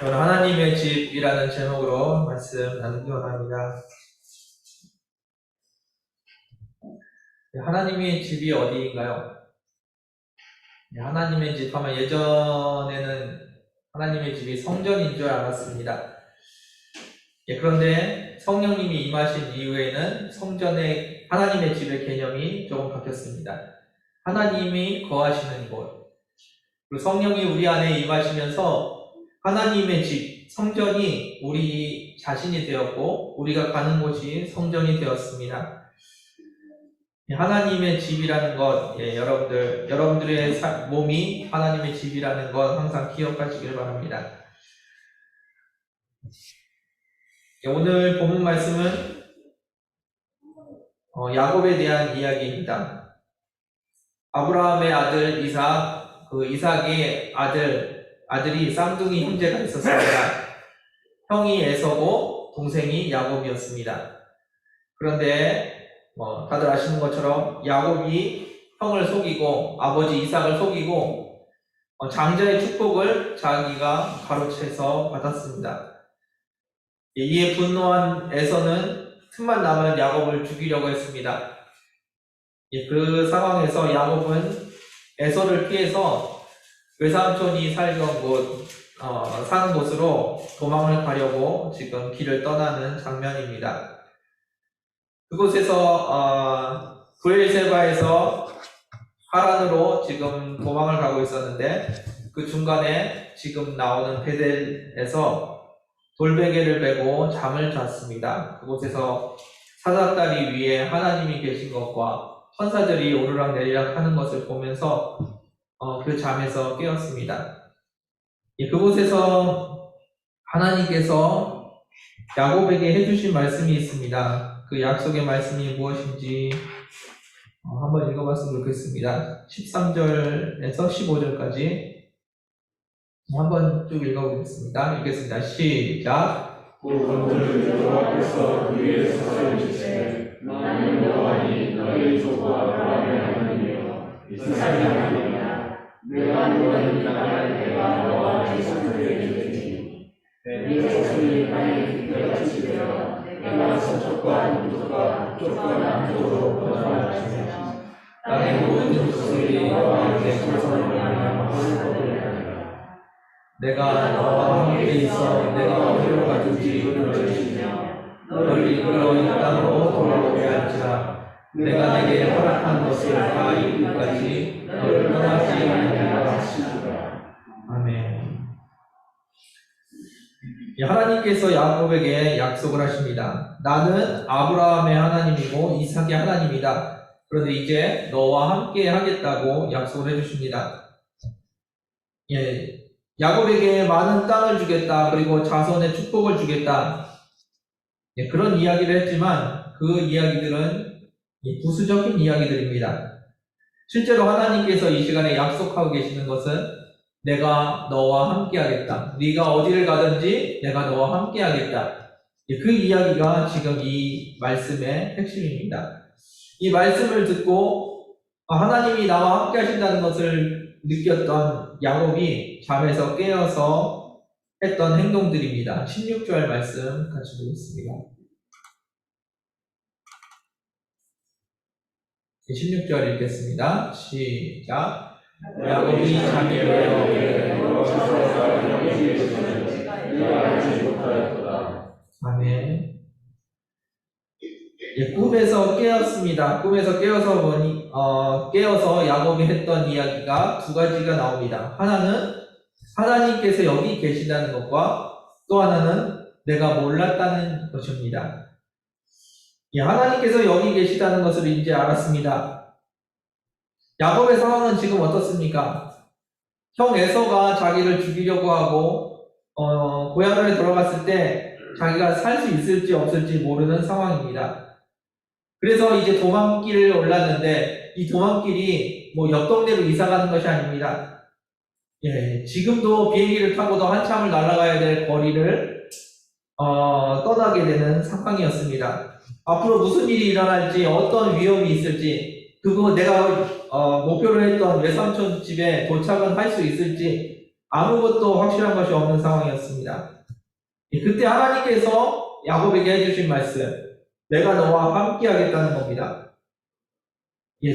오늘 하나님의 집이라는 제목으로 말씀 나누기 원합니다. 하나님의 집이 어디인가요? 하나님의 집 하면 예전에는 하나님의 집이 성전인 줄 알았습니다. 그런데 성령님이 임하신 이후에는 성전의 하나님의 집의 개념이 조금 바뀌었습니다. 하나님이 거하시는 곳, 그리고 성령이 우리 안에 임하시면서 하나님의 집, 성전이 우리 자신이 되었고 우리가 가는 곳이 성전이 되었습니다. 하나님의 집이라는 것, 여러분들의 몸이 하나님의 집이라는 것 항상 기억하시길 바랍니다. 오늘 본문 말씀은 야곱에 대한 이야기입니다. 아브라함의 아들 이삭, 이삭의 아들이 쌍둥이 형제가 있었습니다. 형이 에서고 동생이 야곱이었습니다. 그런데 다들 아시는 것처럼 야곱이 형을 속이고 아버지 이삭을 속이고 장자의 축복을 자기가 가로채서 받았습니다. 이에 분노한 에서는 틈만 나면 야곱을 죽이려고 했습니다. 그 상황에서 야곱은 에서를 피해서 외삼촌이 살던 사는 곳으로 도망을 가려고 지금 길을 떠나는 장면입니다. 그곳에서 브엘세바에서 하란으로 지금 도망을 가고 있었는데 그 중간에 지금 나오는 베델에서 돌베개를 베고 잠을 잤습니다. 그곳에서 사닥다리 위에 하나님이 계신 것과 천사들이 오르락내리락 하는 것을 보면서 그 잠에서 깨었습니다. 그곳에서 하나님께서 야곱에게 해주신 말씀이 있습니다. 그 약속의 말씀이 무엇인지 한번 읽어봤으면 좋겠습니다. 13절에서 15절까지 한번 쭉 읽어보겠습니다. 읽겠습니다. 시작. 오늘 여호와께서 그의 서서히시되 나는 여호와니 너희 조부 아브라함의 하나님이요 이삭의 하나님이라. 내가 너희 나라를 내가 너와 네 자손에게 주리니 네 자손이 땅에 깃털같이 되어 내가 서쪽과 동쪽과 북쪽과 남쪽으로 퍼져날 것이며 땅의 모든 족속이 너와 네 자손을 말하며 하는 법을 하리라. 내가 너와 함께 있어 내가 어디로 가든지 이끌어주시며 너를 이끌어 이 땅으로 돌아오게 할지라. 내가 내게 허락한 것을 다 이루기까지 너를 떠나지 아니하리라 하시니라. 아멘. 하나님께서 야곱에게 약속을 하십니다. 나는 아브라함의 하나님이고 이삭의 하나님이다. 그런데 이제 너와 함께 하겠다고 약속을 해주십니다. 야곱에게 많은 땅을 주겠다. 그리고 자손의 축복을 주겠다. 그런 이야기를 했지만 그 이야기들은 부수적인 이야기들입니다. 실제로 하나님께서 이 시간에 약속하고 계시는 것은 내가 너와 함께 하겠다. 네가 어디를 가든지 내가 너와 함께 하겠다. 그 이야기가 지금 이 말씀의 핵심입니다. 이 말씀을 듣고 하나님이 나와 함께 하신다는 것을 느꼈던 야곱이 잠에서 깨어서 했던 행동들입니다. 16절 말씀 같이 보겠습니다. 16절 읽겠습니다. 시작. 야곱이 잠이 되어 아멘. 꿈에서 깨었습니다. 꿈에서 깨어서 야곱이 했던 이야기가 두 가지가 나옵니다. 하나는 하나님께서 여기 계신다는 것과 또 하나는 내가 몰랐다는 것입니다. 하나님께서 여기 계시다는 것을 이제 알았습니다. 야곱의 상황은 지금 어떻습니까? 형 에서가 자기를 죽이려고 하고 고향을 돌아갔을 때 자기가 살 수 있을지 없을지 모르는 상황입니다. 그래서 이제 도망길을 올랐는데 이 도망길이 옆 동네로 이사가는 것이 아닙니다. 지금도 비행기를 타고도 한참을 날아가야 될 거리를 떠나게 되는 상황이었습니다. 앞으로 무슨 일이 일어날지 어떤 위험이 있을지 그거 내가 목표로 했던 외삼촌 집에 도착은 할 수 있을지 아무것도 확실한 것이 없는 상황이었습니다. 그때 하나님께서 야곱에게 해주신 말씀, 내가 너와 함께 하겠다는 겁니다.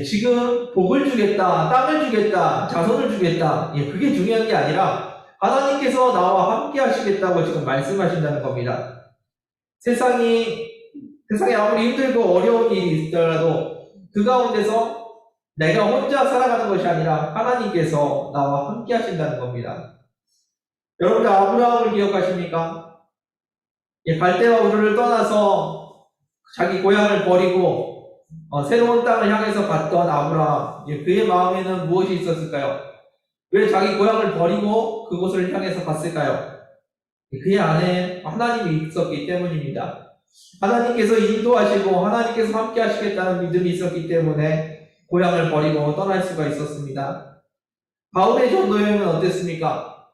지금 복을 주겠다, 땅을 주겠다, 자손을 주겠다, 그게 중요한 게 아니라 하나님께서 나와 함께 하시겠다고 지금 말씀하신다는 겁니다. 세상에 아무리 힘들고 어려운 일이 있더라도 그 가운데서 내가 혼자 살아가는 것이 아니라 하나님께서 나와 함께 하신다는 겁니다. 여러분들 아브라함을 기억하십니까? 갈대아 우르를 떠나서 자기 고향을 버리고 새로운 땅을 향해서 갔던 아브라함, 그의 마음에는 무엇이 있었을까요? 왜 자기 고향을 버리고 그곳을 향해서 갔을까요? 그의 안에 하나님이 있었기 때문입니다. 하나님께서 인도하시고 하나님께서 함께 하시겠다는 믿음이 있었기 때문에 고향을 버리고 떠날 수가 있었습니다. 바울의 전도 여행은 어땠습니까?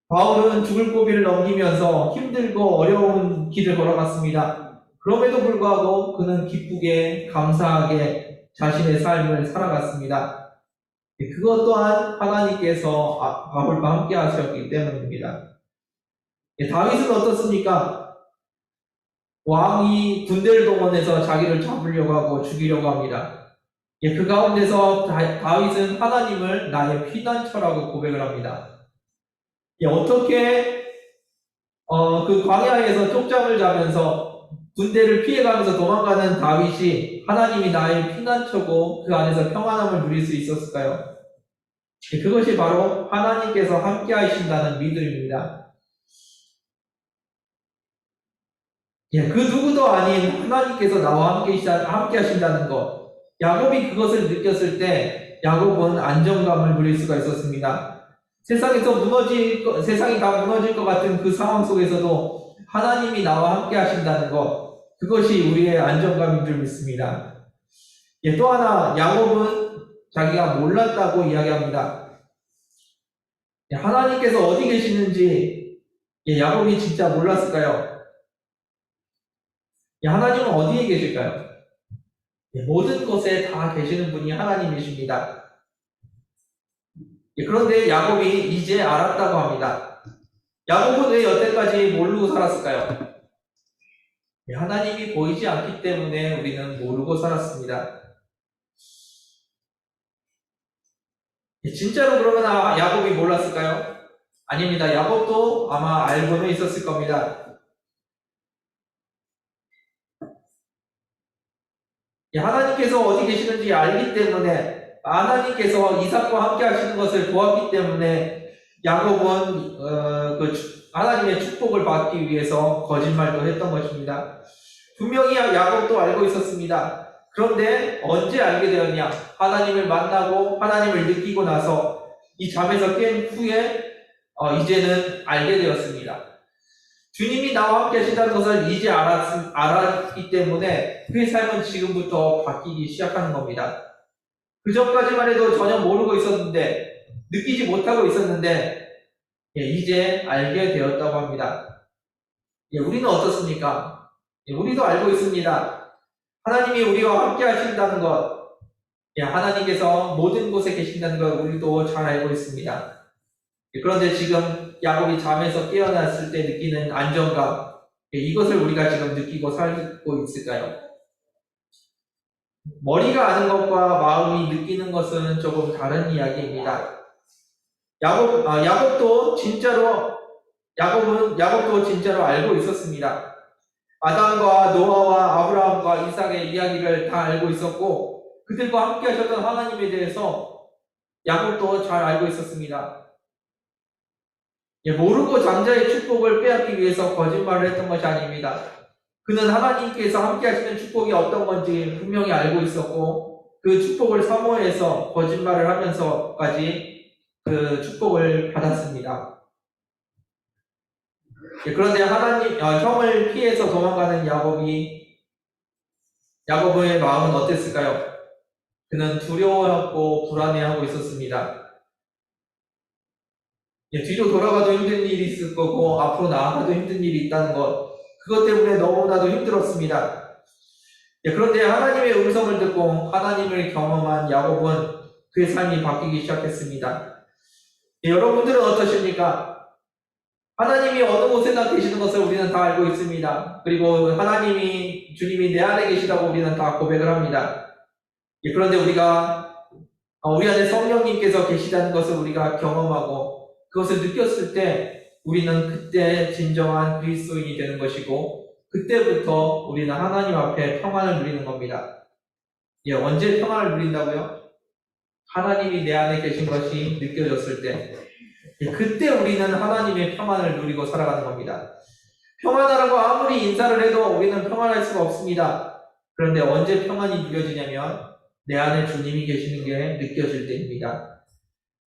바울은 죽을 고비를 넘기면서 힘들고 어려운 길을 걸어갔습니다. 그럼에도 불구하고 그는 기쁘게 감사하게 자신의 삶을 살아갔습니다. 그것 또한 하나님께서 바울과 함께 하셨기 때문입니다. 다윗은 어떻습니까? 왕이 군대를 동원해서 자기를 잡으려고 하고 죽이려고 합니다. 그 가운데서 다윗은 하나님을 나의 피난처라고 고백을 합니다. 어떻게 그 광야에서 족장을 자면서 군대를 피해가면서 도망가는 다윗이 하나님이 나의 피난처고 그 안에서 평안함을 누릴 수 있었을까요? 그것이 바로 하나님께서 함께 하신다는 믿음입니다. 그 누구도 아닌 하나님께서 나와 함께 하신다는 것. 야곱이 그것을 느꼈을 때 야곱은 안정감을 누릴 수가 있었습니다. 세상이 다 무너질 것 같은 그 상황 속에서도 하나님이 나와 함께 하신다는 것. 그것이 우리의 안정감인 줄 믿습니다. 또 하나, 야곱은 자기가 몰랐다고 이야기합니다. 하나님께서 어디 계시는지 야곱이 진짜 몰랐을까요? 하나님은 어디에 계실까요? 모든 곳에 다 계시는 분이 하나님이십니다. 그런데 야곱이 이제 알았다고 합니다. 야곱은 왜 여태까지 모르고 살았을까요? 하나님이 보이지 않기 때문에 우리는 모르고 살았습니다. 진짜로 그러면 야곱이 몰랐을까요? 아닙니다. 야곱도 아마 알고는 있었을 겁니다. 하나님께서 어디 계시는지 알기 때문에, 하나님께서 이삭과 함께 하시는 것을 보았기 때문에 야곱은 하나님의 축복을 받기 위해서 거짓말도 했던 것입니다. 분명히 야곱도 알고 있었습니다. 그런데 언제 알게 되었냐? 하나님을 만나고 하나님을 느끼고 나서 이 잠에서 깬 후에 이제는 알게 되었습니다. 주님이 나와 함께 하신다는 것을 이제 알았기 때문에 그의 삶은 지금부터 바뀌기 시작하는 겁니다. 그 전까지만 해도 전혀 모르고 있었는데, 느끼지 못하고 있었는데, 이제 알게 되었다고 합니다. 우리는 어떻습니까? 우리도 알고 있습니다. 하나님이 우리와 함께 하신다는 것, 하나님께서 모든 곳에 계신다는 것 우리도 잘 알고 있습니다. 그런데 지금 야곱이 잠에서 깨어났을 때 느끼는 안정감, 이것을 우리가 지금 느끼고 살고 있을까요? 머리가 아는 것과 마음이 느끼는 것은 조금 다른 이야기입니다. 야곱도 진짜로 알고 있었습니다. 아담과 노아와 아브라함과 이삭의 이야기를 다 알고 있었고, 그들과 함께 하셨던 하나님에 대해서 야곱도 잘 알고 있었습니다. 모르고 장자의 축복을 빼앗기 위해서 거짓말을 했던 것이 아닙니다. 그는 하나님께서 함께 하시는 축복이 어떤 건지 분명히 알고 있었고, 그 축복을 사모해서 거짓말을 하면서까지 그 축복을 받았습니다. 그런데 형을 피해서 도망가는 야곱의 마음은 어땠을까요? 그는 두려워하고 불안해하고 있었습니다. 뒤로 돌아가도 힘든 일이 있을 거고 앞으로 나아가도 힘든 일이 있다는 것, 그것 때문에 너무나도 힘들었습니다. 그런데 하나님의 음성을 듣고 하나님을 경험한 야곱은 그의 삶이 바뀌기 시작했습니다. 여러분들은 어떠십니까? 하나님이 어느 곳에나 계시는 것을 우리는 다 알고 있습니다. 그리고 하나님이, 주님이 내 안에 계시다고 우리는 다 고백을 합니다. 그런데 우리 안에 성령님께서 계시다는 것을 우리가 경험하고 그것을 느꼈을 때 우리는 그때 진정한 그리스도인이 되는 것이고 그때부터 우리는 하나님 앞에 평안을 누리는 겁니다. 언제 평안을 누린다고요? 하나님이 내 안에 계신 것이 느껴졌을 때 그때 우리는 하나님의 평안을 누리고 살아가는 겁니다. 평안하라고 아무리 인사를 해도 우리는 평안할 수가 없습니다. 그런데 언제 평안이 누려지냐면 내 안에 주님이 계시는 게 느껴질 때입니다.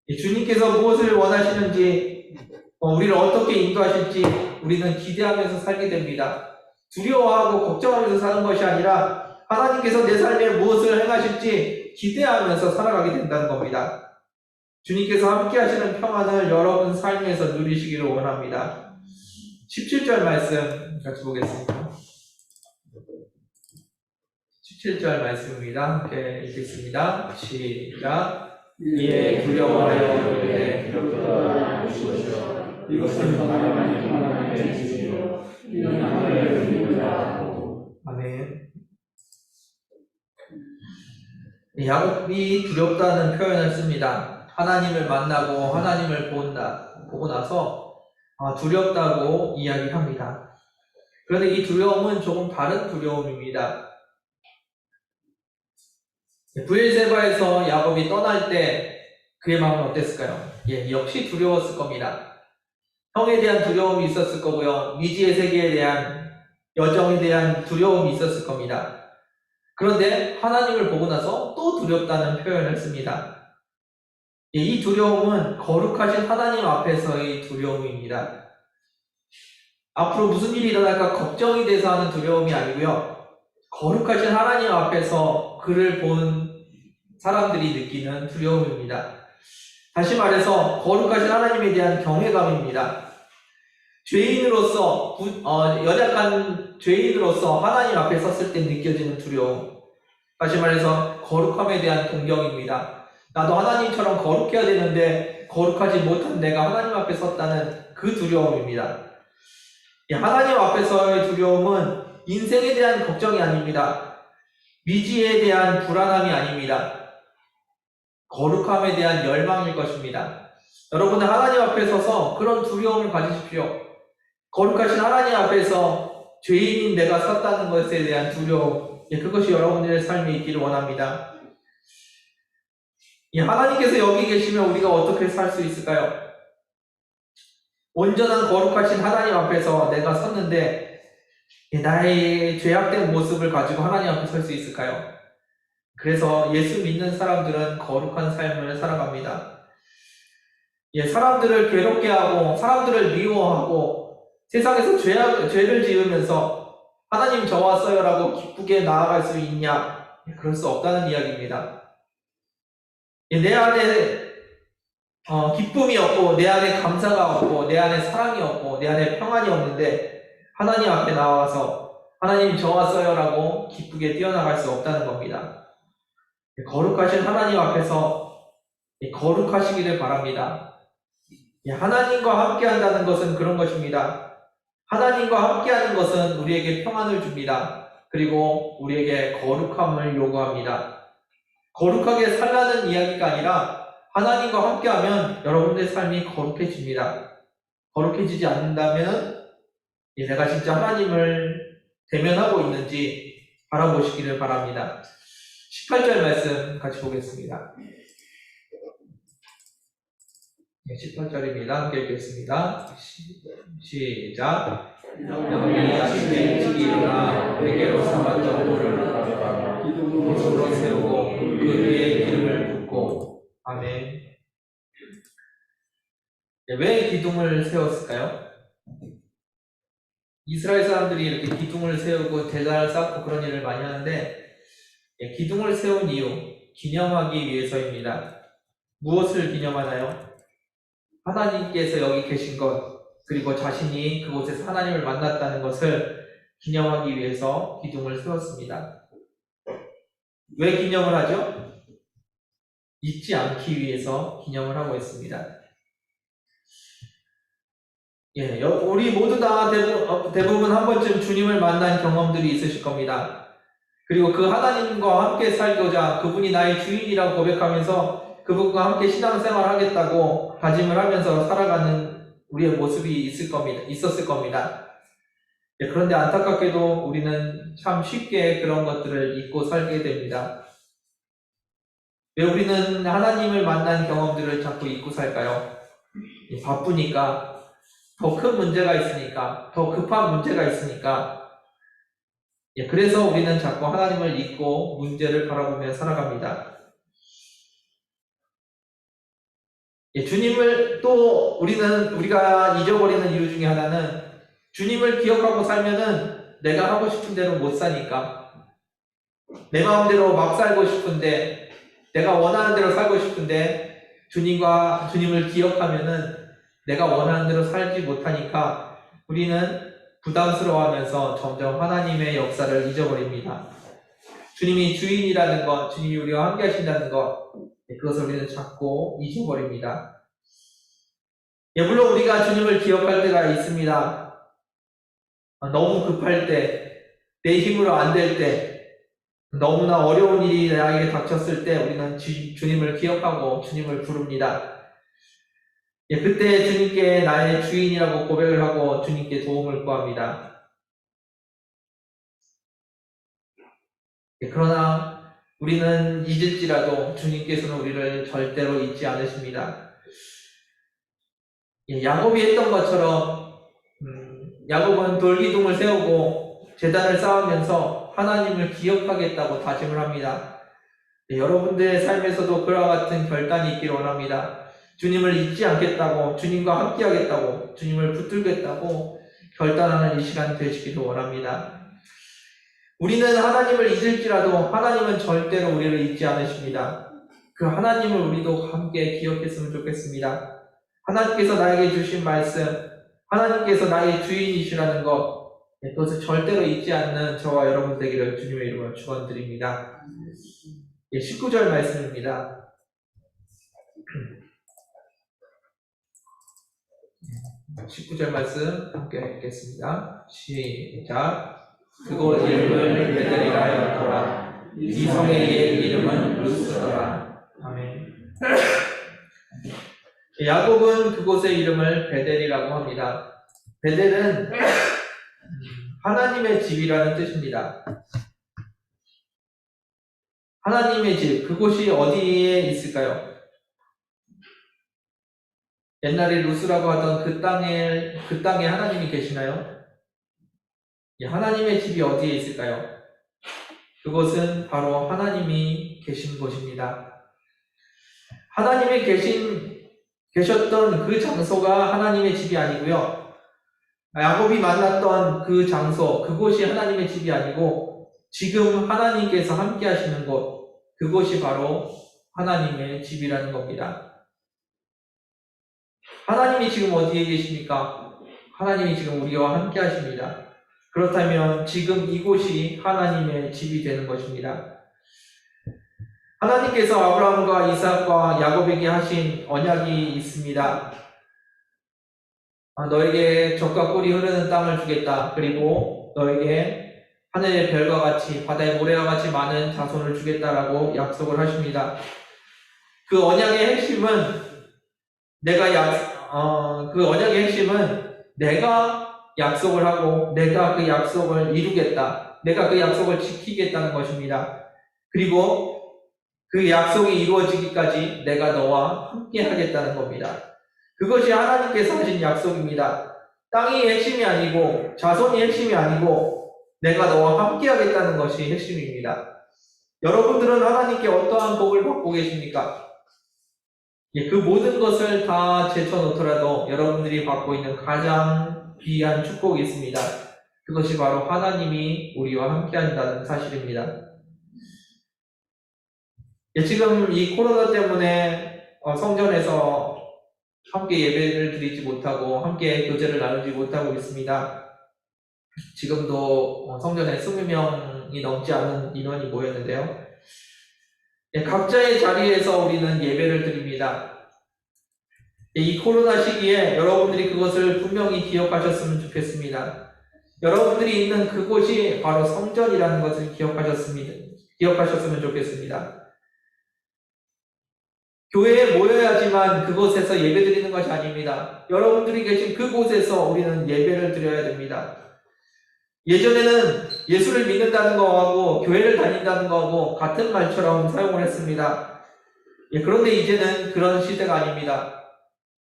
주님께서 무엇을 원하시는지, 우리를 어떻게 인도하실지 우리는 기대하면서 살게 됩니다. 두려워하고 걱정하면서 사는 것이 아니라 하나님께서 내 삶에 무엇을 행하실지 기대하면서 살아가게 된다는 겁니다. 주님께서 함께 하시는 평안을 여러분 삶에서 누리시기를 원합니다. 17절 말씀 같이 보겠습니다. 17절 말씀입니다. 함께 읽겠습니다. 시작. 이에 두려워하여 이르되 두렵다 하시오시오. 이것은 하나님의 하나님의 뜻이요 이는 하나님의 믿으라 하고. 아멘. 야곱이 두렵다는 표현을 씁니다. 하나님을 만나고 하나님을 보고 나서 두렵다고 이야기합니다. 그런데 이 두려움은 조금 다른 두려움입니다. 브엘세바에서 야곱이 떠날 때 그의 마음은 어땠을까요? 역시 두려웠을 겁니다. 형에 대한 두려움이 있었을 거고요. 미지의 세계에 대한 여정에 대한 두려움이 있었을 겁니다. 그런데 하나님을 보고 나서 또 두렵다는 표현을 씁니다. 이 두려움은 거룩하신 하나님 앞에서의 두려움입니다. 앞으로 무슨 일이 일어날까 걱정이 돼서 하는 두려움이 아니고요. 거룩하신 하나님 앞에서 그를 본 사람들이 느끼는 두려움입니다. 다시 말해서 거룩하신 하나님에 대한 경외감입니다. 죄인으로서 연약한 죄인으로서 하나님 앞에 섰을 때 느껴지는 두려움. 다시 말해서 거룩함에 대한 동경입니다. 나도 하나님처럼 거룩해야 되는데 거룩하지 못한 내가 하나님 앞에 섰다는 그 두려움입니다. 하나님 앞에서의 두려움은 인생에 대한 걱정이 아닙니다. 미지에 대한 불안함이 아닙니다. 거룩함에 대한 열망일 것입니다. 여러분은 하나님 앞에 서서 그런 두려움을 가지십시오. 거룩하신 하나님 앞에서 죄인인 내가 섰다는 것에 대한 두려움, 그것이 여러분들의 삶에 있기를 원합니다. 하나님께서 여기 계시면 우리가 어떻게 살 수 있을까요? 온전한 거룩하신 하나님 앞에서 내가 섰는데 나의 죄악된 모습을 가지고 하나님 앞에 설 수 있을까요? 그래서 예수 믿는 사람들은 거룩한 삶을 살아갑니다. 사람들을 괴롭게 하고 사람들을 미워하고 세상에서 죄를 지으면서 하나님 저 왔어요 라고 기쁘게 나아갈 수 있냐? 그럴 수 없다는 이야기입니다. 내 안에 기쁨이 없고 내 안에 감사가 없고 내 안에 사랑이 없고 내 안에 평안이 없는데 하나님 앞에 나와서 하나님 저 왔어요 라고 기쁘게 뛰어나갈 수 없다는 겁니다. 거룩하신 하나님 앞에서 거룩하시기를 바랍니다. 하나님과 함께 한다는 것은 그런 것입니다. 하나님과 함께 하는 것은 우리에게 평안을 줍니다. 그리고 우리에게 거룩함을 요구합니다. 거룩하게 살라는 이야기가 아니라 하나님과 함께하면 여러분들의 삶이 거룩해집니다. 거룩해지지 않는다면 내가 진짜 하나님을 대면하고 있는지 바라보시기를 바랍니다. 18절 말씀 같이 보겠습니다. 18절입니다. 함께 읽겠습니다. 시작. 영이 아침에 일찍 일어나 회개로 삼았던 돌을 가져다가 기둥으로 세우고 그 위에 기름을 붓고. 아멘. 왜 기둥을 세웠을까요? 이스라엘 사람들이 이렇게 기둥을 세우고 제단을 쌓고 그런 일을 많이 하는데 기둥을 세운 이유, 기념하기 위해서입니다. 무엇을 기념하나요? 하나님께서 여기 계신 것, 그리고 자신이 그곳에서 하나님을 만났다는 것을 기념하기 위해서 기둥을 세웠습니다. 왜 기념을 하죠? 잊지 않기 위해서 기념을 하고 있습니다. 예, 우리 모두 다 대부분 한 번쯤 주님을 만난 경험들이 있으실 겁니다. 그리고 그 하나님과 함께 살고자 그분이 나의 주인이라고 고백하면서 그분과 함께 신앙생활 하겠다고 다짐을 하면서 살아가는 우리의 모습이 있었을 겁니다. 예, 그런데 안타깝게도 우리는 참 쉽게 그런 것들을 잊고 살게 됩니다. 왜 우리는 하나님을 만난 경험들을 자꾸 잊고 살까요? 예, 바쁘니까, 더 큰 문제가 있으니까, 더 급한 문제가 있으니까, 예, 그래서 우리는 자꾸 하나님을 잊고 문제를 바라보며 살아갑니다. 예, 주님을 또 우리가 잊어버리는 이유 중에 하나는 주님을 기억하고 살면은 내가 하고 싶은 대로 못 사니까 내 마음대로 막 살고 싶은데 내가 원하는 대로 살고 싶은데 주님을 기억하면은 내가 원하는 대로 살지 못하니까 우리는 부담스러워하면서 점점 하나님의 역사를 잊어버립니다. 주님이 주인이라는 것, 주님이 우리와 함께 하신다는 것, 그것을 우리는 자꾸 잊어버립니다. 예, 물론 우리가 주님을 기억할 때가 있습니다. 너무 급할 때, 내 힘으로 안 될 때, 너무나 어려운 일이 나에게 닥쳤을 때 우리는 주님을 기억하고 주님을 부릅니다. 예, 그때 주님께 나의 주인이라고 고백을 하고 주님께 도움을 구합니다. 예, 그러나 우리는 잊을지라도 주님께서는 우리를 절대로 잊지 않으십니다. 예, 야곱이 했던 것처럼 야곱은 돌기둥을 세우고 제단을 쌓으면서 하나님을 기억하겠다고 다짐을 합니다. 예, 여러분들의 삶에서도 그와 같은 결단이 있기를 원합니다. 주님을 잊지 않겠다고, 주님과 함께 하겠다고, 주님을 붙들겠다고 결단하는 이 시간이 되시기를 원합니다. 우리는 하나님을 잊을지라도 하나님은 절대로 우리를 잊지 않으십니다. 그 하나님을 우리도 함께 기억했으면 좋겠습니다. 하나님께서 나에게 주신 말씀, 하나님께서 나의 주인이시라는 것, 그것을 절대로 잊지 않는 저와 여러분 되기를 주님의 이름으로 축원드립니다. 19절 말씀입니다. 19절 말씀 함께 읽겠습니다. 시작. 그곳 이름을 베델이라 하였더라. 이 성의 이름은 루스더라. 아멘. 야곱은 그곳의 이름을 베델이라고 합니다. 베델은 하나님의 집이라는 뜻입니다. 하나님의 집, 그곳이 어디에 있을까요? 옛날에 루스라고 하던 그 땅에 하나님이 계시나요? 하나님의 집이 어디에 있을까요? 그곳은 바로 하나님이 계신 곳입니다. 하나님이 계셨던 그 장소가 하나님의 집이 아니고요. 야곱이 만났던 그 장소, 그곳이 하나님의 집이 아니고 지금 하나님께서 함께 하시는 곳, 그곳이 바로 하나님의 집이라는 겁니다. 하나님이 지금 어디에 계십니까? 하나님이 지금 우리와 함께 하십니다. 그렇다면 지금 이곳이 하나님의 집이 되는 것입니다. 하나님께서 아브라함과 이삭과 야곱에게 하신 언약이 있습니다. 너에게 젖과 꿀이 흐르는 땅을 주겠다. 그리고 너에게 하늘의 별과 같이 바다의 모래와 같이 많은 자손을 주겠다라고 약속을 하십니다. 그 언약의 핵심은 내가 약속을 하고 내가 그 약속을 이루겠다. 내가 그 약속을 지키겠다는 것입니다. 그리고 그 약속이 이루어지기까지 내가 너와 함께 하겠다는 겁니다. 그것이 하나님께서 하신 약속입니다. 땅이 핵심이 아니고 자손이 핵심이 아니고 내가 너와 함께 하겠다는 것이 핵심입니다. 여러분들은 하나님께 어떠한 복을 받고 계십니까? 그 모든 것을 다 제쳐놓더라도 여러분들이 받고 있는 가장 귀한 축복이 있습니다. 그것이 바로 하나님이 우리와 함께 한다는 사실입니다. 지금 이 코로나 때문에 성전에서 함께 예배를 드리지 못하고 함께 교제를 나누지 못하고 있습니다. 지금도 성전에 20명이 넘지 않은 인원이 모였는데요. 각자의 자리에서 우리는 예배를 드립니다. 이 코로나 시기에 여러분들이 그것을 분명히 기억하셨으면 좋겠습니다. 여러분들이 있는 그곳이 바로 성전이라는 것을 기억하셨으면 좋겠습니다. 교회에 모여야지만 그곳에서 예배 드리는 것이 아닙니다. 여러분들이 계신 그곳에서 우리는 예배를 드려야 됩니다. 예전에는 예수를 믿는다는 거하고 교회를 다닌다는 거하고 같은 말처럼 사용을 했습니다. 그런데 이제는 그런 시대가 아닙니다.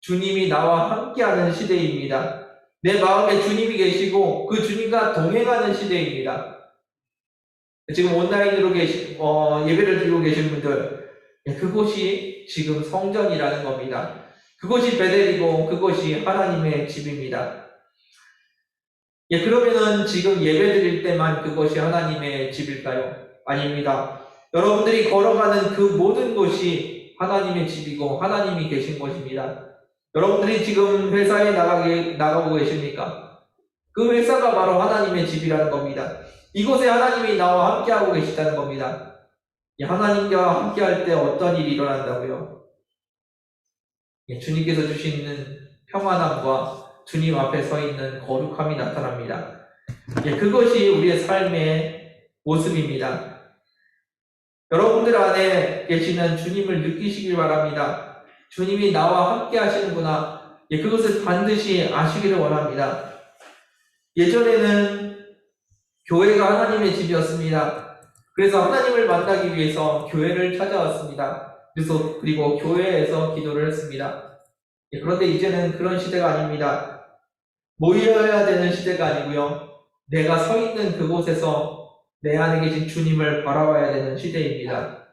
주님이 나와 함께하는 시대입니다. 내 마음에 주님이 계시고 그 주님과 동행하는 시대입니다. 지금 온라인으로 예배를 드리고 계신 분들, 그곳이 지금 성전이라는 겁니다. 그곳이 베델이고 그곳이 하나님의 집입니다. 그러면은 지금 예배 드릴 때만 그것이 하나님의 집일까요? 아닙니다. 여러분들이 걸어가는 그 모든 곳이 하나님의 집이고 하나님이 계신 곳입니다. 여러분들이 지금 회사에 나가고 계십니까? 그 회사가 바로 하나님의 집이라는 겁니다. 이곳에 하나님이 나와 함께하고 계시다는 겁니다. 하나님과 함께할 때 어떤 일이 일어난다고요? 주님께서 주시는 평안함과 주님 앞에 서 있는 거룩함이 나타납니다. 그것이 우리의 삶의 모습입니다. 여러분들 안에 계시는 주님을 느끼시길 바랍니다. 주님이 나와 함께 하시는구나. 그것을 반드시 아시기를 원합니다. 예전에는 교회가 하나님의 집이었습니다. 그래서 하나님을 만나기 위해서 교회를 찾아왔습니다. 그리고 교회에서 기도를 했습니다. 그런데 이제는 그런 시대가 아닙니다. 모여야 되는 시대가 아니고요. 내가 서 있는 그곳에서 내 안에 계신 주님을 바라봐야 되는 시대입니다.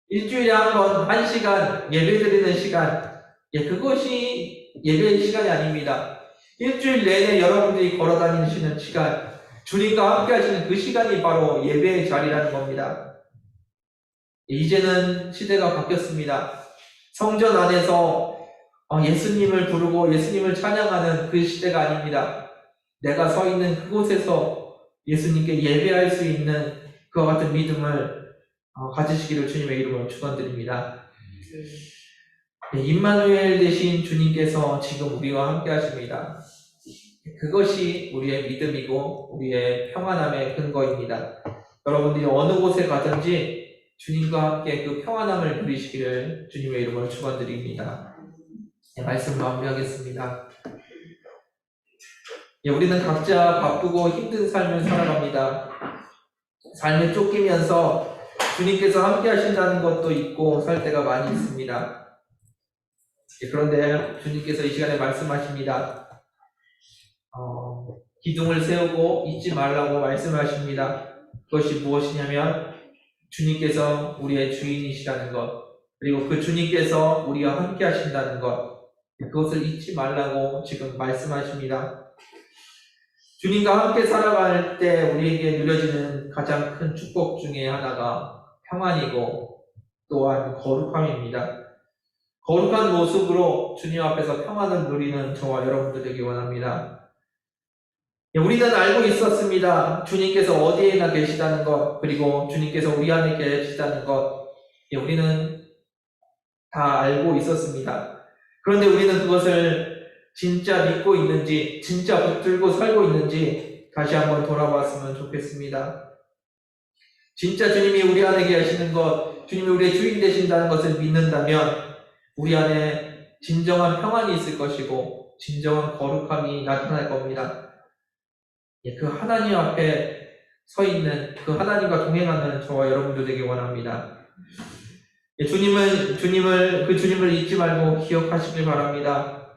일주일에 한 번, 1시간 예배 드리는 시간, 그것이 예배의 시간이 아닙니다. 일주일 내내 여러분들이 걸어다니시는 시간, 주님과 함께 하시는 그 시간이 바로 예배의 자리라는 겁니다. 이제는 시대가 바뀌었습니다. 성전 안에서 예수님을 부르고 예수님을 찬양하는 그 시대가 아닙니다. 내가 서 있는 그곳에서 예수님께 예배할 수 있는 그와 같은 믿음을 가지시기를 주님의 이름으로 축원드립니다. 임마누엘 되신 주님께서 지금 우리와 함께 하십니다. 그것이 우리의 믿음이고 우리의 평안함의 근거입니다. 여러분들이 어느 곳에 가든지 주님과 함께 그 평안함을 누리시기를 주님의 이름으로 축원드립니다. 말씀 마무리하겠습니다. 우리는 각자 바쁘고 힘든 삶을 살아갑니다. 삶에 쫓기면서 주님께서 함께 하신다는 것도 있고 살 때가 많이 있습니다. 그런데 주님께서 이 시간에 말씀하십니다. 기둥을 세우고 잊지 말라고 말씀하십니다. 그것이 무엇이냐면 주님께서 우리의 주인이시라는 것, 그리고 그 주님께서 우리와 함께 하신다는 것, 그것을 잊지 말라고 지금 말씀하십니다. 주님과 함께 살아갈 때 우리에게 누려지는 가장 큰 축복 중에 하나가 평안이고 또한 거룩함입니다. 거룩한 모습으로 주님 앞에서 평안을 누리는 저와 여러분들 되기 원합니다. 우리는 알고 있었습니다. 주님께서 어디에나 계시다는 것, 그리고 주님께서 우리 안에 계시다는 것, 우리는 다 알고 있었습니다. 그런데 우리는 그것을 진짜 믿고 있는지, 진짜 붙들고 살고 있는지 다시 한번 돌아봤으면 좋겠습니다. 진짜 주님이 우리 안에 계시는 것, 주님이 우리의 주인 되신다는 것을 믿는다면 우리 안에 진정한 평안이 있을 것이고 진정한 거룩함이 나타날 겁니다. 그 하나님 앞에 서 있는, 그 하나님과 동행하는 저와 여러분들 되기 원합니다. 주님을 잊지 말고 기억하시길 바랍니다.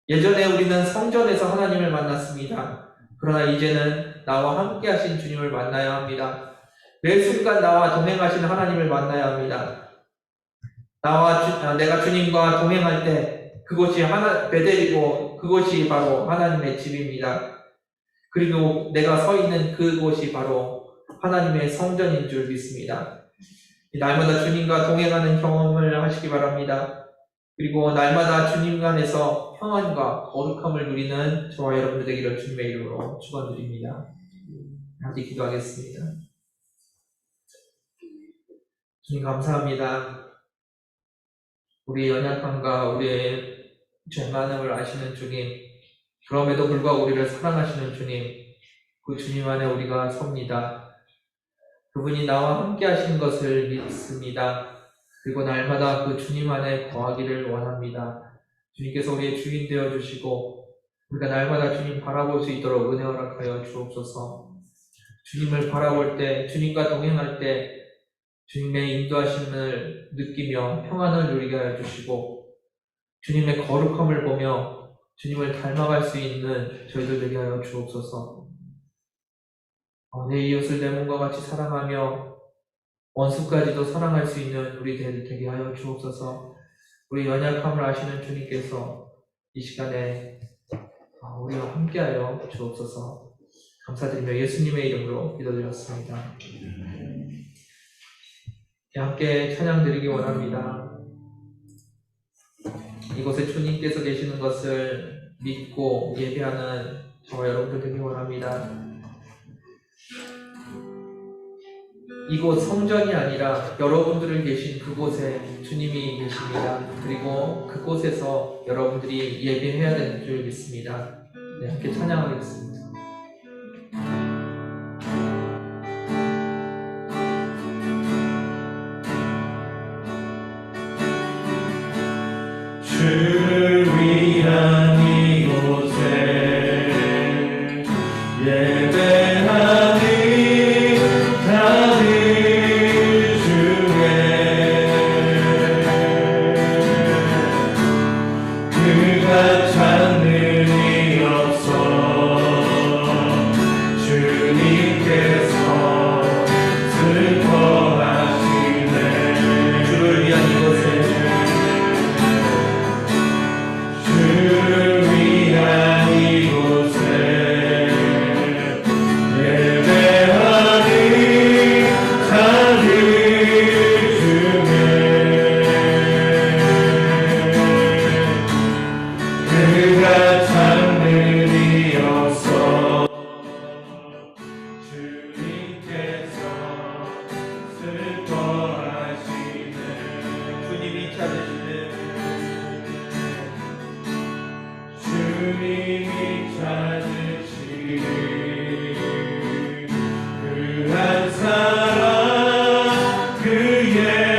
예전에 우리는 성전에서 하나님을 만났습니다. 그러나 이제는 나와 함께 하신 주님을 만나야 합니다. 매 순간 나와 동행하시는 하나님을 만나야 합니다. 내가 주님과 동행할 때 그곳이 베델이고 그곳이 바로 하나님의 집입니다. 그리고 내가 서 있는 그곳이 바로 하나님의 성전인 줄 믿습니다. 날마다 주님과 동행하는 경험을 하시기 바랍니다. 그리고 날마다 주님 안에서 평안과 거룩함을 누리는 저와 여러분들 되기를 주님의 이름으로 축원드립니다. 함께 기도하겠습니다. 주님 감사합니다. 우리의 연약함과 우리의 죄 많음을 아시는 주님, 그럼에도 불구하고 우리를 사랑하시는 주님, 그 주님 안에 우리가 섭니다. 그분이 나와 함께 하시는 것을 믿습니다. 그리고 날마다 그 주님 안에 거하기를 원합니다. 주님께서 우리의 주인 되어 주시고 우리가 날마다 주님 바라볼 수 있도록 은혜 허락하여 주옵소서. 주님을 바라볼 때, 주님과 동행할 때 주님의 인도하심을 느끼며 평안을 누리게 하여 주시고 주님의 거룩함을 보며 주님을 닮아갈 수 있는 저희들 되게 하여 주옵소서. 내 이웃을 내 몸과 같이 사랑하며 원수까지도 사랑할 수 있는 우리 되게 하여 주옵소서. 우리 연약함을 아시는 주님께서 이 시간에 우리와 함께하여 주옵소서. 감사드리며 예수님의 이름으로 기도드렸습니다. 함께 찬양 드리기 원합니다. 이곳에 주님께서 계시는 것을 믿고 예배하는 저와 여러분들 되기 원합니다. 이곳 성전이 아니라 여러분들이 계신 그곳에 주님이 계십니다. 그리고 그곳에서 여러분들이 예배해야 되는 줄 믿습니다. 네, 함께 찬양하겠습니다. 주를 위한 이곳에 예배하니 다들 주에 그가 찾는 이 없어 주님께서 슬퍼하시네. 주를 위한 이곳에 주를 위한 이곳에 예배하니 다들 주에 그가 찾는 이 없어 주님께서 슬퍼하시네. 주님이 찾으시는 주님이 찾으시는 그 한 사람 그 예배자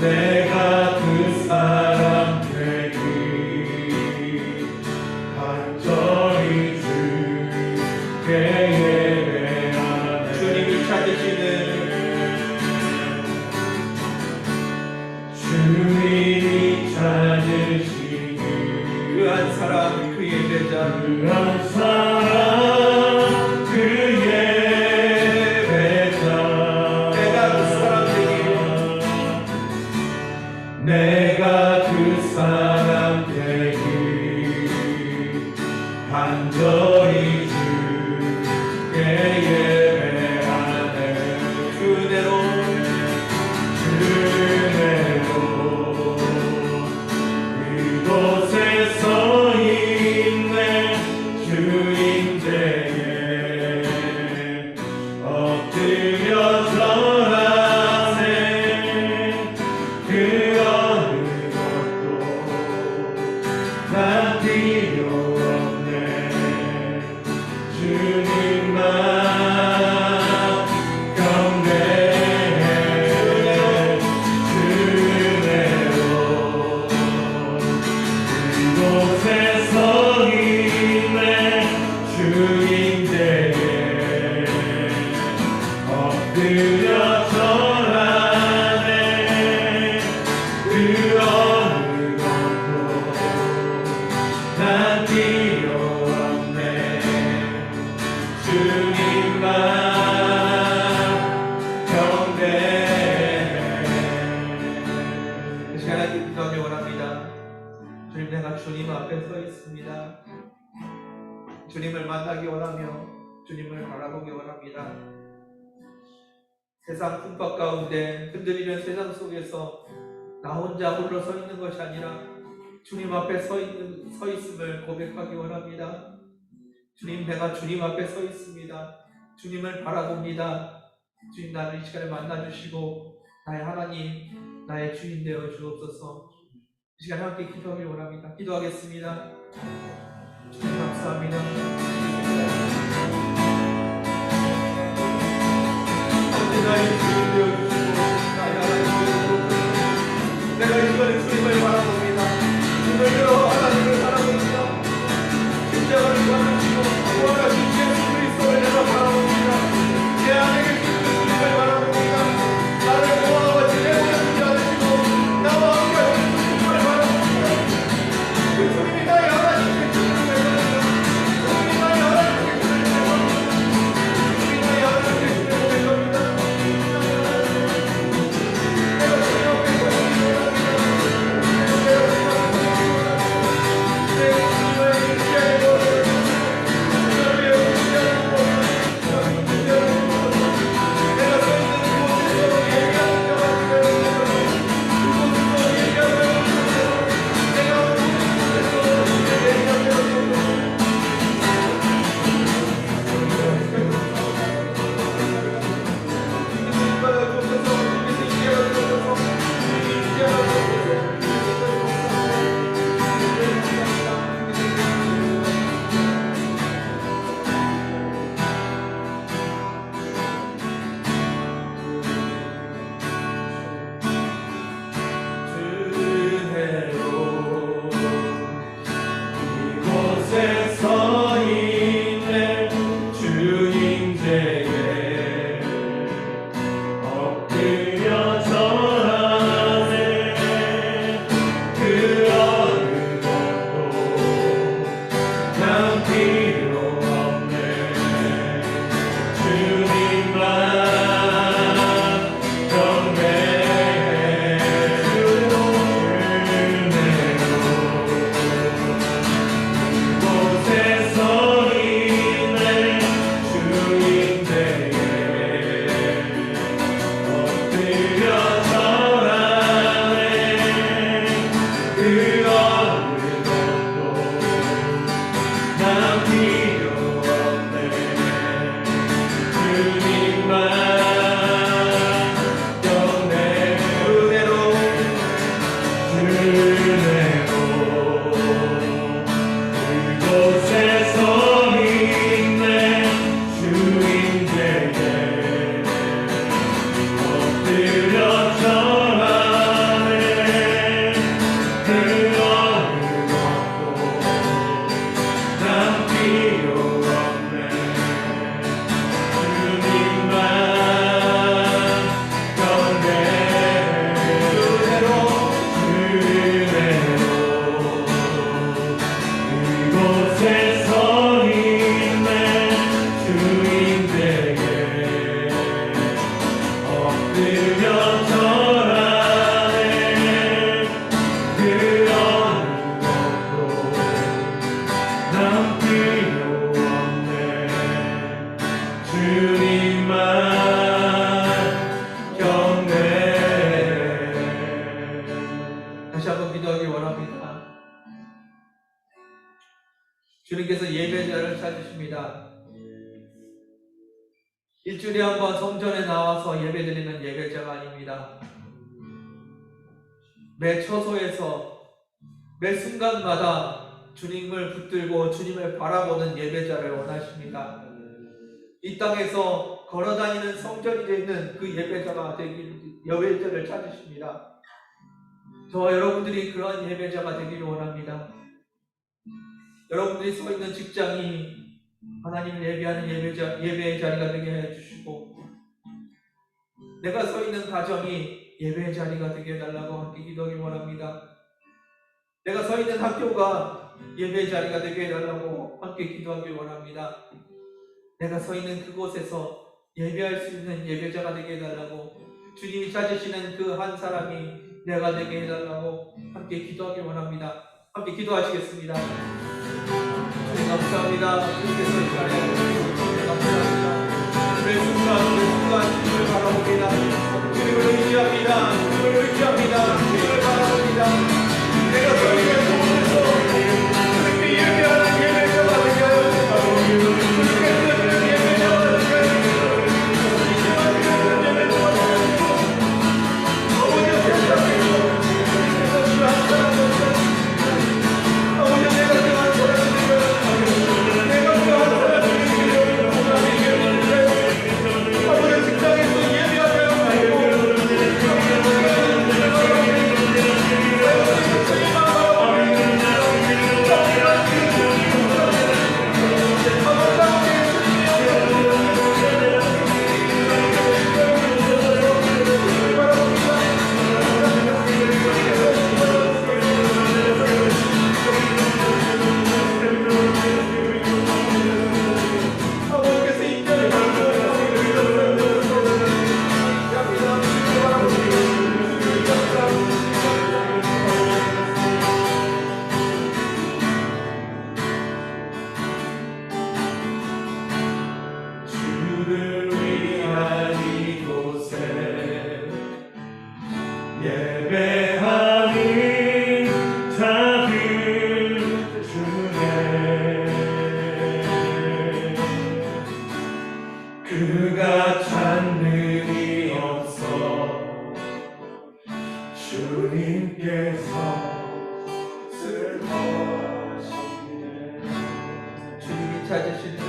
내가 그 사람 되기 간절히 주께 예배하네. 주님이 찾으시는 주님이 찾으시는 그 한 사람 그 예배자 그 한 사람 그 예배자 내가 그 사람 되기 내가 그 사람 되기 간절히 주께 예배하네. 그대로 그곳에 서 있네. 주인제에 엎드려 절하네. 그 어느 것도 난 필요 없네. 주님만 엎드려 절하네. 그 어느 것도 난 필요 없네. 주님만 경배해. 이 시간에 기도하기 원합니다. 주님, 내가 주님 앞에 서 있습니다. 주님을 만나기 원하며 주님을 바라보기 원합니다. 세상 풍파 가운데 흔들리는 세상 속에서 나 혼자 홀로 서 있는 것이 아니라 주님 앞에 서 있음을 고백하기 원합니다. 주님, 내가 주님 앞에 서 있습니다. 주님을 바라봅니다. 주님, 나를 이 시간에 만나주시고 나의 하나님, 나의 주인 되어 주옵소서. 이 시간에 함께 기도하길 원합니다. 기도하겠습니다. 주님, 감사합니다. 나의 주인 되어 주시고 나의 하나님 되어 주옵소서. 내가 이 시간에 주님을 바라봅니다. 오늘도 하나님을 바라봅니다. 십자가를 받으시고 구원하신 예수 그리스도를 내가 바라봅니다. 내 안에 계신 그 주님을 바라봅니다. 나를 모아와 지내주지 않으시고 나와 함께 하신 그 주님을 바라봅니다. 그 주님이 나의 하나님의 주님을 바랍니다. 주님이 나의 하나님의 주님을 바랍니다. 주님이 나의 하나님의 주님을 바랍니다. 내가 주님 앞에 서기 원합니다. 내가 주님 앞에 서기 원합니다. 내 주님을 인지하는 것을 주님께서 예배자를 찾으십니다. 일주일에 한 번 성전에 나와서 예배드리는 예배자가 아닙니다. 매 처소에서 매 순간마다 주님을 붙들고 주님을 바라보는 예배자를 원하십니다. 이 땅에서 걸어다니는 성전이 되는 그 예배자가 되길, 예배자를 찾으십니다. 저와 여러분들이 그러한 예배자가 되기를 원합니다. 여러분들이 서 있는 직장이 하나님을 예배하는 예배의 자리가 되게 해주시고, 내가 서 있는 가정이 예배의 자리가 되게 해달라고 함께 기도하길 원합니다. 내가 서 있는 학교가 예배의 자리가 되게 해달라고 함께 기도하길 원합니다. 내가 서 있는 그곳에서 예배할 수 있는 예배자가 되게 해달라고, 주님이 찾으시는 그 한 사람이 내가 되게 해달라고 함께 기도하길 원합니다. 함께 기도하시겠습니다. 주님 감사합니다. 주님께서 이 자리에 오셔서 감사합니다. 매 순간 주님을 바라봅니다. 주님을 의지합니다. 주님을 의지합니다. 주님을 바라봅니다. 내가 서 있는 곳에서 주님께 예배하는 예배자가 되게 하여 주시고, 주님께 드리는 예배자가 되게 하여 주시고, 주를 위한 이곳에 예배하는 자들 중에 그가 찾는 이 없어 주님께서 슬퍼하시네. 주님이 찾으시는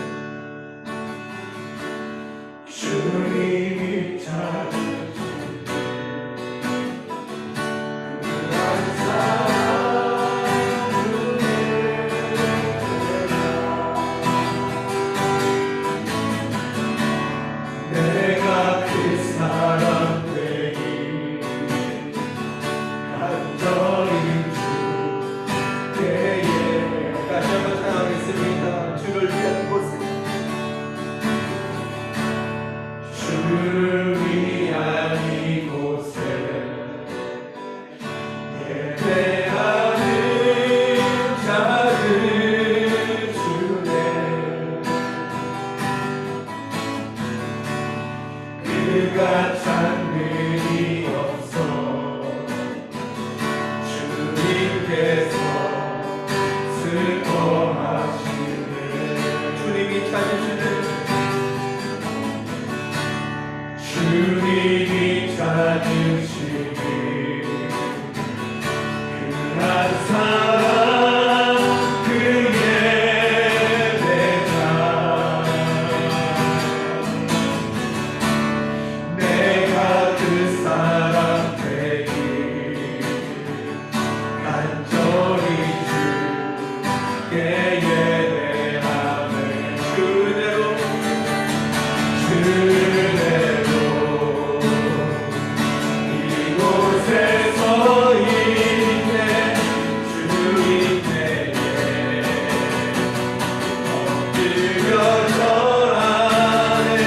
주님이 찾으시네. 그한 사람을 내가 그 사람 되기 간절히 주께에 다시 한번 사랑하겠습니다. 주를 위한 곳에 주를 위한 이곳에 예배하는 자들 중에 그가 찾는 이 없어 주님께서 슬퍼하시네. 주님이 찾으시는 주님이 찾으시니 그한 사람 그 예배자 내가 그 사람 되기 간절히 주께 예배하네. 그대로 이곳에 서 있네. 주님께 엎드려 절하네.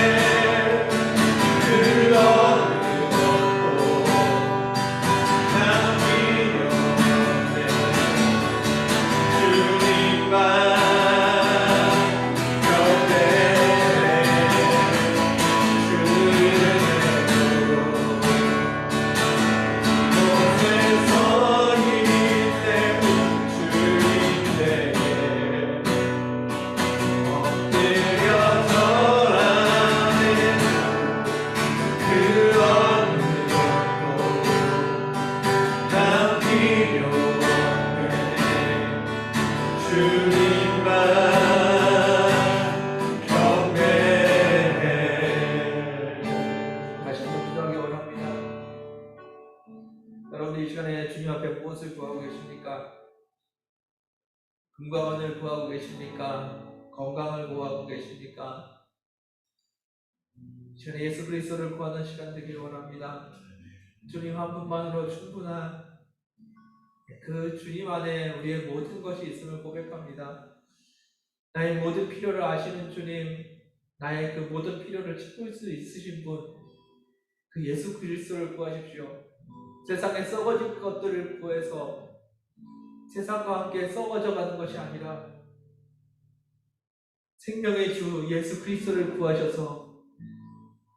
그 어느 것도 남기려 없네. 주님만 다시 한번 기도하기 원합니다. 여러분들 이 시간에 주님 앞에 무엇을 구하고 계십니까? 금과 은을 구하고 계십니까? 건강을 구하고 계십니까? 이 시간에 예수 그리스도를 구하는 시간 되길 원합니다. 주님 한 분만으로 충분한 그 주님 안에 우리의 모든 것이 있음을 고백합니다. 나의 모든 필요를 아시는 주님, 나의 그 모든 필요를 채울 수 있으신 분, 그 예수 그리스도를 구하십시오. 세상에 썩어질 것들을 구해서 세상과 함께 썩어져 가는 것이 아니라 생명의 주 예수 그리스도를 구하셔서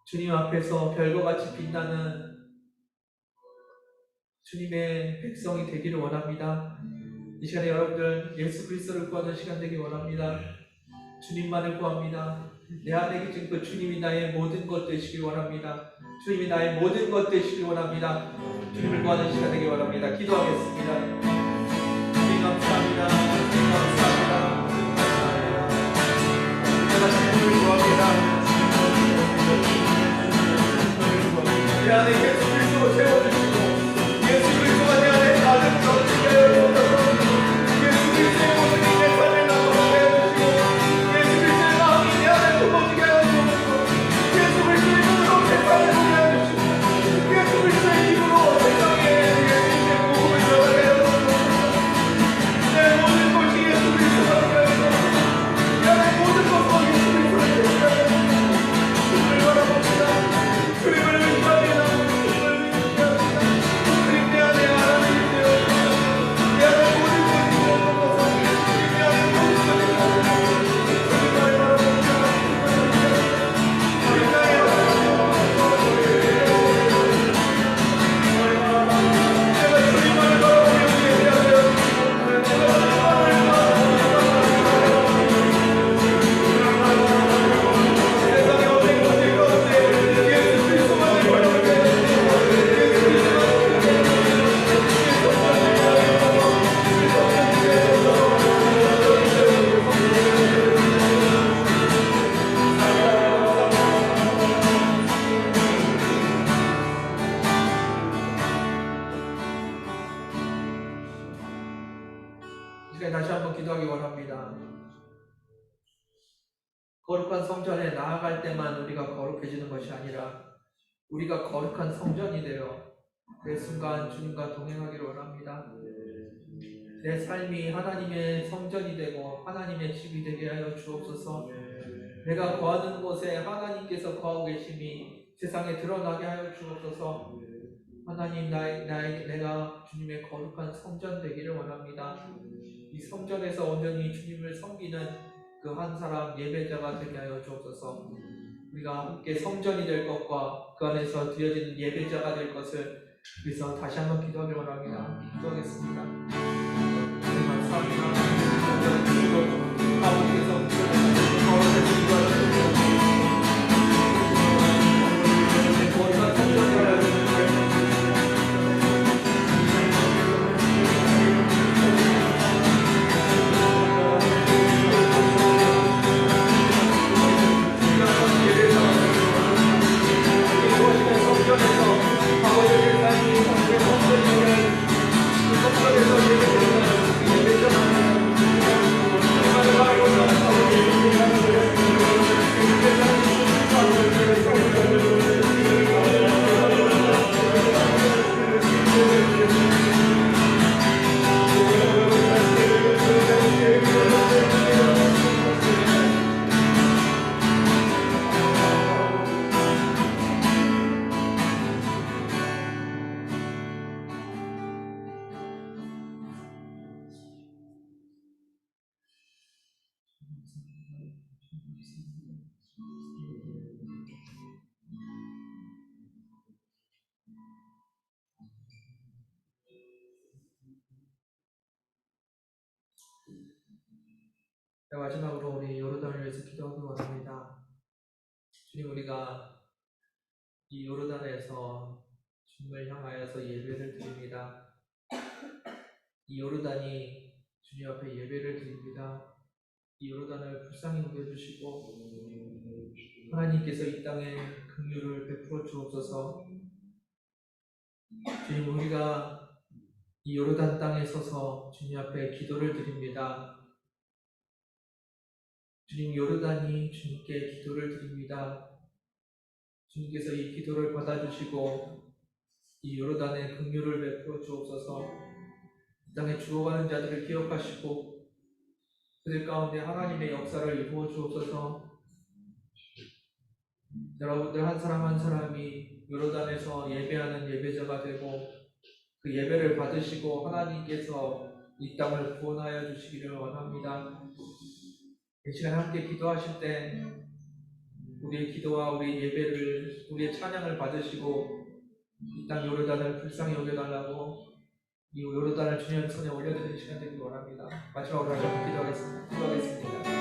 주님 앞에서 별과 같이 빛나는 주님의 백성이 되기를 원합니다. 이 시간에 여러분들 예수 그리스도를 구하는 시간 되기 원합니다. 주님만을 구합니다. 내 안에 계신 그 주님이 나의 모든 것 되시길 원합니다. 주님이 나의 모든 것 되시길 원합니다. 주님을 구하는 시간 되기 원합니다. 기도하겠습니다. 주님 감사합니다. 주님 감사합니다. 주님 감사합니다. 내가 주님을 구합니다. 내 안에 예수 그리스도 채워주시고 예수 그리스도가 내 안에 가득 넘치게 하여 주옵소서. 예수 그리스도의 모든 내 삶에 나타나게 하여 주시고 예수 그리스도의 마음이 내 안에 품어지게 하여 주옵소서. 예수 그리스도의 눈으로 세상을 보게 하여 주시고 예수 그리스도의 힘으로 세상에 내 인생 복음을 전하게 하여 주옵소서. 내 모든 것이 예수 그리스도 거룩한 성전에 나아갈 때만 우리가 거룩해지는 것이 아니라 우리가 거룩한 성전이 되어 매 순간 주님과 동행하기를 원합니다. 내 삶이 하나님의 성전이 되고 하나님의 집이 되게 하여 주옵소서. 내가 거하는 곳에 하나님께서 거하고 계심이 세상에 드러나게 하여 주옵소서. 하나님, 내가 주님의 거룩한 성전 되기를 원합니다. 이 성전에서 온전히 주님을 섬기는 그 한 사람 예배자가 되게 하여 주옵소서. 우리가 함께 성전이 될 것과 그 안에서 드려지는 예배자가 될 것을 위해서 다시 한번 기도하길 원합니다. 함께 기도하겠습니다. 감사합니다. 아버지께서 거룩한 성전을 마지막으로 우리 요르단을 위해서 기도하기 원합니다. 주님, 우리가 이 요르단에서 주님을 향하여서 예배를 드립니다. 이 요르단이 주님 앞에 예배를 드립니다. 이 요르단을 불쌍히 여겨주시고 하나님께서 이 땅에 긍휼을 베풀어 주옵소서. 주님, 우리가 이 요르단 땅에 서서 주님 앞에 기도를 드립니다. 주님, 요르단이 주님께 기도를 드립니다. 주님께서 이 기도를 받아주시고 이 요르단에 긍휼을 베풀어 주옵소서. 이 땅에 죽어가는 자들을 기억하시고 그들 가운데 하나님의 역사를 이루어 주옵소서. 여러분들 한 사람 한 사람이 요르단에서 예배하는 예배자가 되고 그 예배를 받으시고 하나님께서 이 땅을 구원하여 주시기를 원합니다. 이 시간 함께 기도하실 때 우리의 기도와 우리의 예배를, 우리의 찬양을 받으시고 이 땅 요르단을 불쌍히 여겨달라고 이 요르단을 주님 손에 올려드리는 시간 되길 원합니다. 마지막으로 다시 한번 기도하겠습니다.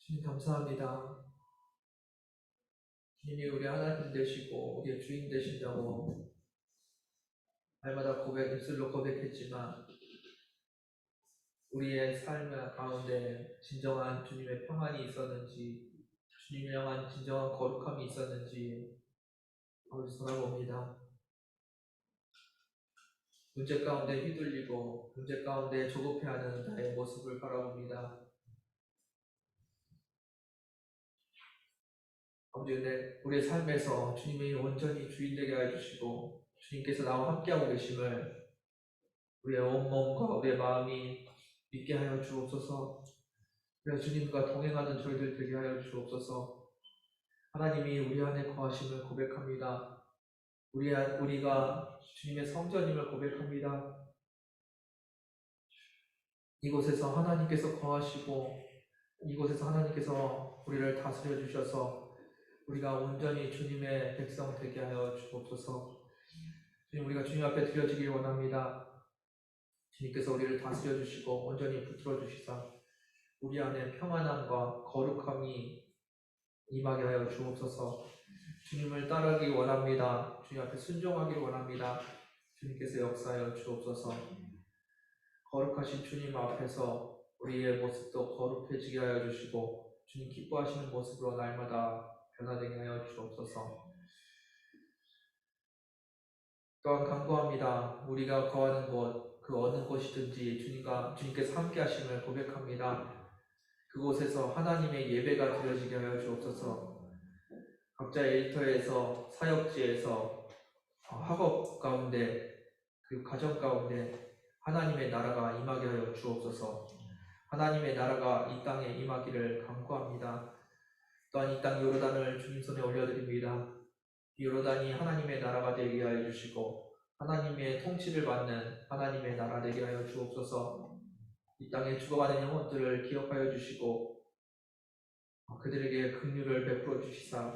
주님 감사합니다. 주님이 우리 하나님 되시고 우리의 주인 되신다고 날마다 입술로 고백했지만 우리의 삶 가운데 진정한 주님의 평안이 있었는지, 주님을 향한 진정한 거룩함이 있었는지 한번 돌아봅니다. 문제 가운데 휘둘리고 문제 가운데 조급해하는 나의 모습을 바라봅니다. 아버지, 은혜, 우리의 삶에서 주님이 온전히 주인 되게 해주시고 주님께서 나와 함께하고 계심을 우리의 온몸과 우리의 마음이 믿게 하여 주옵소서. 그래서 주님과 동행하는 저희들 되게 하여 주옵소서. 하나님이 우리 안에 거하심을 고백합니다. 우리가 주님의 성전임을 고백합니다. 이곳에서 하나님께서 거하시고 이곳에서 하나님께서 우리를 다스려 주셔서 우리가 온전히 주님의 백성 되게 하여 주옵소서. 주님, 우리가 주님 앞에 드려지길 원합니다. 주님께서 우리를 다스려 주시고 온전히 붙들어 주시사 우리 안에 평안함과 거룩함이 임하게 하여 주옵소서. 주님을 따르기 원합니다. 주님 앞에 순종하기 원합니다. 주님께서 역사하여 주옵소서. 거룩하신 주님 앞에서 우리의 모습도 거룩해지게 하여 주시고 주님 기뻐하시는 모습으로 날마다 변화되게 하여 주옵소서. 또한 간구합니다. 우리가 거하는 곳, 그 어느 곳이든지 주님께서 함께 하심을 고백합니다. 그곳에서 하나님의 예배가 드려지게 하여 주옵소서. 각자의 일터에서, 사역지에서, 학업 가운데, 그 가정 가운데 하나님의 나라가 임하게 하여 주옵소서. 하나님의 나라가 이 땅에 임하기를 간구합니다. 또한 이 땅 요르단을 주님 손에 올려드립니다. 이 요르단이 하나님의 나라가 되게 하여 주시고 하나님의 통치를 받는 하나님의 나라 되게 하여 주옵소서. 이 땅에 죽어가는 영혼들을 기억하여 주시고 그들에게 긍휼을 베풀어 주시사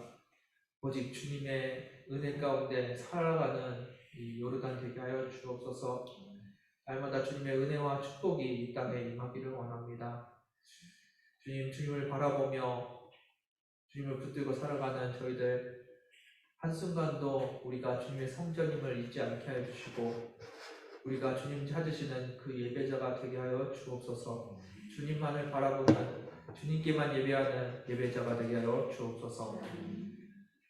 오직 주님의 은혜 가운데 살아가는 이 요르단 되게 하여 주옵소서. 날마다 주님의 은혜와 축복이 이 땅에 임하기를 원합니다. 주님을 바라보며 주님을 붙들고 살아가는 저희들 한순간도 우리가 주님의 성전임을 잊지 않게 하여 주시고 우리가 주님 찾으시는 그 예배자가 되게 하여 주옵소서. 주님만을 바라보는 주님께만 예배하는 예배자가 되게 하여 주옵소서.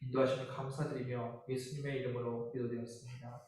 인도하심을 감사드리며 예수님의 이름으로 기도드렸습니다.